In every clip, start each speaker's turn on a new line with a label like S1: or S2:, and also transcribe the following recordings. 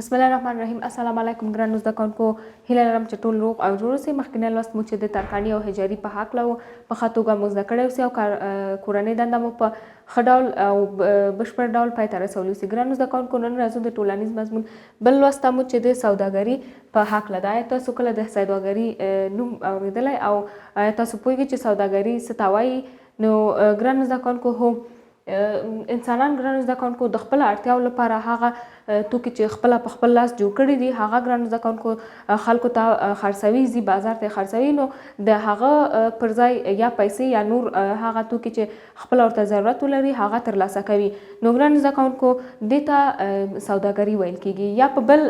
S1: بسم الله الرحمن الرحیم. السلام علیکم ګرانو زده کوونکو. هیله لرم چې ټول روغ او جوړ اوسئ. مخکینی لوست مو چې د ترکاڼي او حجرې په هکله و په ښه توګه مو زده کړی اوسئ او کورنۍ دنده مو په ښه ډول او بشپړ ډول پای ته رسولی اوسئ. ګرانو زده کوونکو، نن راځو د ټولنیز مضمون بل لوست ته مو چې د سوداګري په هکله ده. آیا تاسو کله د سوداګري نوم اورېدلی او آیا تاسو پوهېږئ چې سوداګري څه ته وایي؟ نو ګرانو زده کوونکو، هو انسانان ګرانو زده کوونکو د خپلو اړتیاو لپاره هغه توکي چې خپله په خپل لاس جوړ کړي دي هغه ګرانو زده کوونکو خلکو ته خرڅوي، ځي بازار ته یې خرڅوي. نو د هغه پر ځای یا پیسې یا نور هغه توکي چې خپله ورته ضرورت ولري هغه ترلاسه کوي. نو ګرانو زده کوونکو، دې ته سوداګري ویل کېږي، یا په بل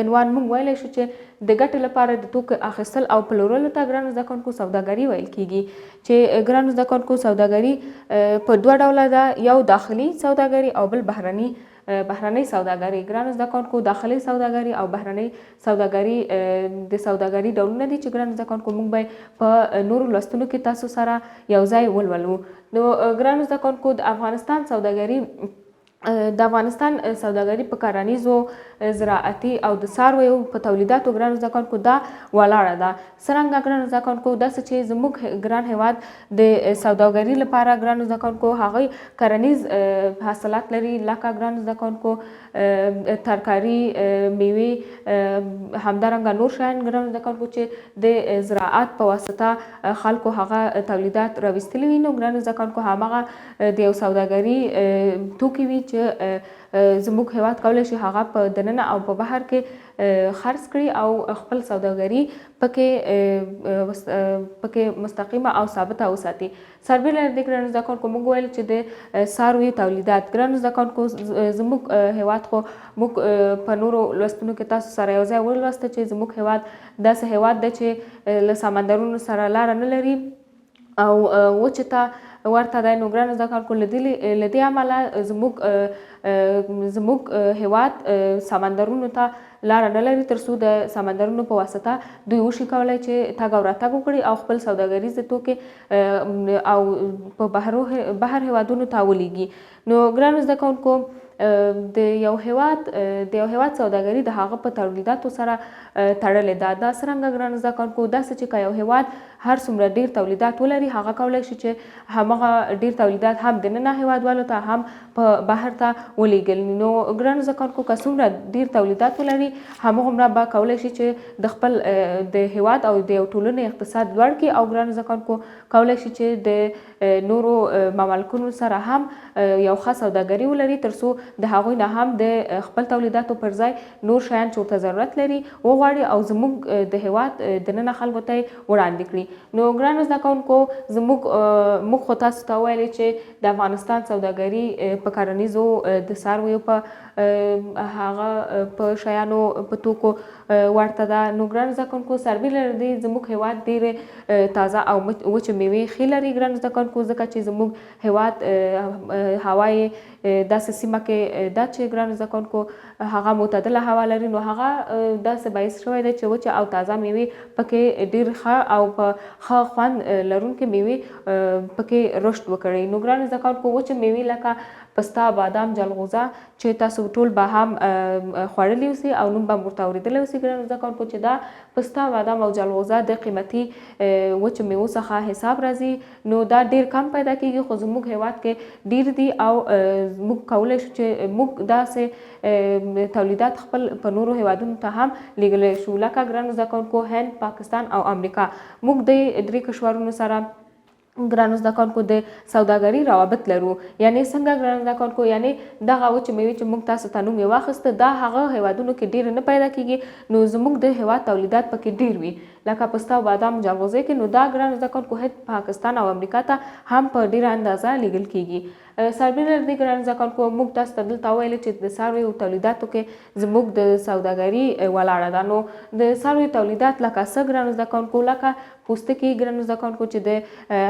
S1: عنوان موږ ویلی شو چې د ګټې لپاره د توکو اخیستل او پلورلو ته ګرانو زده کوونکو سوداګري ویل کېږي. چې ګرانو زده کوونکو، سوداګري په دوه ډوله ده، یو داخلي سوداګري او بل بهرني سوداګري. ګرانو زده کوونکو، داخلي سوداګري او بهرنۍ سوداګري د سوداګري ډولونه دي چې ګرانو زده کوونکو موږ به په نورو لوستونو کې تاسو سره یو ځای ولولو. نو ګرانو زده کوونکو، د افغانستان سوداګري په کرنیزو، زراعتي او د څارویو په تولیداتو ګرانو زده کوونکو دا ولاړه ده. څرنګه ګرانو زده کوونکو، داسې چې زموږ ګران هیواد د سوداګري لپاره ګرانو زده کوونکو هغوی کرنیز حاصلات لري، لکه ګرانو زده کوونکو ترکاري، میوې، همدارنګه نور شیان ګرانو زده کوونکو چې د زراعت په واسطه خلکو هغه تولیدات راویستلي وي. نو ګرانو زده کوونکو، هماغه د یو سوداګري توکي وي چې زموږ هیواد کولی شي هغه په دننه او په بهر کې خرڅ کړي او خپل سوداګري پکې مستقیمه او ثابته وساتي. سربیره له دې ګرانو زده کوونکو، موږ ویل چې د څارویو تولیدات ګرانو زده کوونکو، زموږ هیواد خو موږ په نورو لوستونو کې تاسو سره یو ځای ولوسته چې زموږ هیواد داسې هیواد دی چې له سمندرونو سره لاره نه لري او وچې ته ورته دی. نو ګرانو زده کوونکو، له دې امله زموږ هیواد سمندرونو ته لاره نه لري، تر څو د سمندرونو په واسطه دوی وشي کولی چې تګ او راتګ وکړي او خپل سوداګریز توکي او په بهر هیوادونو ته ولیږي. نو ګرانو زده کوونکو، د یو هیواد سوداګري د هغه په تولیداتو سره تړلې ده. دا څرنګه ګرانو زده کوونکو، داسې چې که یو هیواد هر څومره ډیر تولیدات ولري هغه کولی شي چې همغه ډیر تولیدات هم دننه هیوادوالو ته هم په بهر ته ولیږل. نو ګرانو زده کوونکو، که څومره ډیر تولیدات ولري همغومره به کولی شي چې د خپل د هیواد او د یو ټولنې اقتصاد لوړ کړي او ګرانو زده کوونکو، کولی شي چې د نورو مملکتونو سره هم یو ښه سوداګري ولري، تر څو د هغوی نه هم د خپل تولیداتو پر ځای نور شیان چې ورته ضرورت لري وغواړي او زموږ د هیواد دننه خلکو ته یې وړاندې کړي. نو ګرانو زده کوونکو، موږ خو تاسو ته ویلې چې د افغانستان سوداګري په کرنیزو، د څارویو په شیانو په توکو ورته ده. نو ګرانو زده کوونکو، سربیره له دې زموږ هیواد ډېرې تازه او وچې میوې ښې لري ګرانو زده کوونکو، ځکه چې زموږ هیواد هوا یې داسې سیمه کې ده چې ګرانو زده کوونکو هغه معتدله هوا لري. نو هغه داسې باعث شوی دی چې وچې او تازه میوې پکې ډېر ښه او په ښه خوند لرونکې میوې پکې رشد وکړي. نو ګرانو زده کوونکو، وچې میوې لکه پسته، بادام، جلغوزه چې تاسو ټول به هم خوړلی اوسئ او نوم به ورته اورېدلی اوسئ ګرانو زده کوونکو، چې دا پسته، بادام او جلغوزه د قیمتي وچو میوو څخه حساب راځي. نو دا ډېر کم پیدا کېږي، خو زموږ هیواد کې ډېر دي او موږ کولی شو چې موږ داسې تولیدات خپل په نورو هیوادونو ته هم لیږلی شو، لکه ګرانو زده کوونکو هند، پاکستان او امریکا. موږ د درې کشورونو سره ګرانو زده کوونکو د سوداګري روابط لرو. یعنی څنګه ګرانو زده کوونکو، یعنی دغه وچې میوې چې موږ تاسو ته نوم یې واخیسته دا هغه هیوادونو کې ډېر نه پیدا کېږي. نو زموږ د هیواد تولیدات پکې ډېر وي، لکه پسته، بادام، جلغوزه کې. نو دا ګرانو زده کوونکو هند، پاکستان او امریکا ته هم په ډېره اندازه لیږل کېږي. سربیره له دې ګرانو زده کوونکو، موږ تاسو ته دلته وویلې چې د څارویو تولیداتو کې زموږ د سوداګري ولاړه ده. نو د څارویو تولیدات لکه څه ګرانو زده کوونکو، لکه پوستکي ګرانو زده کوونکو چې د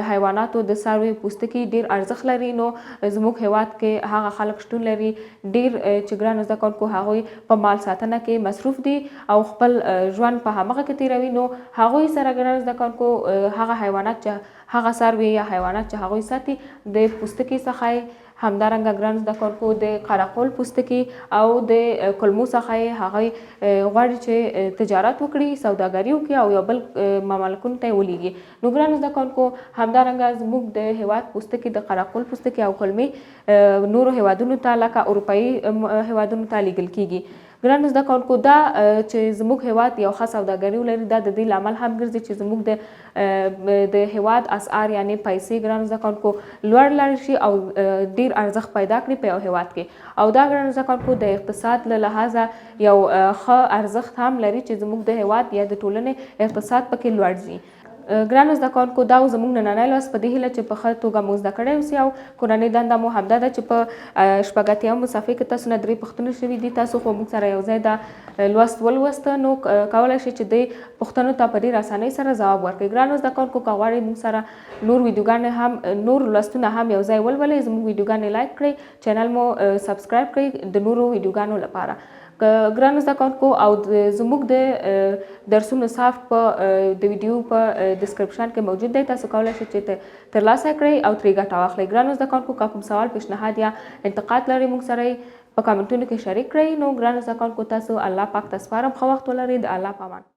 S1: حیواناتو د څارویو پوستکي ډېر ارزښت لري. نو زموږ هیواد کې هغه خلک شتون لري ډېر چې ګرانو زده کوونکو هغوی په مال ساتنه کې مصروف دي او خپل ژوند په همغه کې تیروي. نو هغوی سره ګرانو زده کوونکو هغه حیوانات چې هغه څاروي یا حیوانات چې هغوی ساتي د پوستکي څخه همدارنګه ګرانو زده کوونکو د قرقل پوستکي او د کلمو څخه یې هغوی غواړي چې تجارت وکړي، سوداګري وکړي او یو بل مملکونو ته یې ولیږي. نو ګرانو زده کوونکو همدارنګه زموږ د هیواد پوستکي د قرقل پوستکي او کلمې نورو هیوادونو ته لکه اروپایي هیوادونو ته لیږل کیږي. ګرانو زده کوونکو دا چې زموږ هیواد یو ښه سوداګري ولري دا د دې لامل هم ګرځي چې زموږ د هیواد اسعار یعنې پیسې ګرانو زده کوونکو لوړ لاړ شي او ډیر ارزښت پیدا کړي په یو هیواد کې. او دا ګرانو زده کوونکو د اقتصاد له لحاظه یو ښه ارزښت هم لري چې زموږ د هیواد یا د ټولنې اقتصاد پکې لوړ ځي. ګرانو زده کوونکو دا زموږ نننی لوست په دې هیله چې په ښه توګه مو زده کړی اوسئ او کورنۍ دنده مو همدا ده چې په شپږ اتیاومه صفحې کې تاسو نه 3 پوښتنې شوي دي. تاسو خو موږ سره یو ځای دا لوست ولوسته نو کولی شئ چې دې پوښتنو ته په ډېر اسانۍ سره ځواب ورکړئ. ګرانو زده کوونکو که غواړئ موږ سره نور ویډیوګانې هم نور لوستونه هم یو ځای ولولئ، زموږ ویډیوګانې لایک کړئ، چینل مو سبسکرایب کړئ د نورو ویډیوګانو لپاره. ګرانو زده کوونکو او زموږ د درسونو سافت په د ویډیو په ډسکرپشن کې موجود دی، تاسو کولی شئ چې ترلاسه کړئ او ترې ګټه واخلئ. ګرانو زده کوونکو که کوم سوال پیشنهاد یا انتقاد لرئ موږ سره یې په کامنټونو کې شریک کړئ. نو ګرانو زده کوونکو تاسو الله پاک ته سپارم، ښه وخت ولرئ. د الله په امان.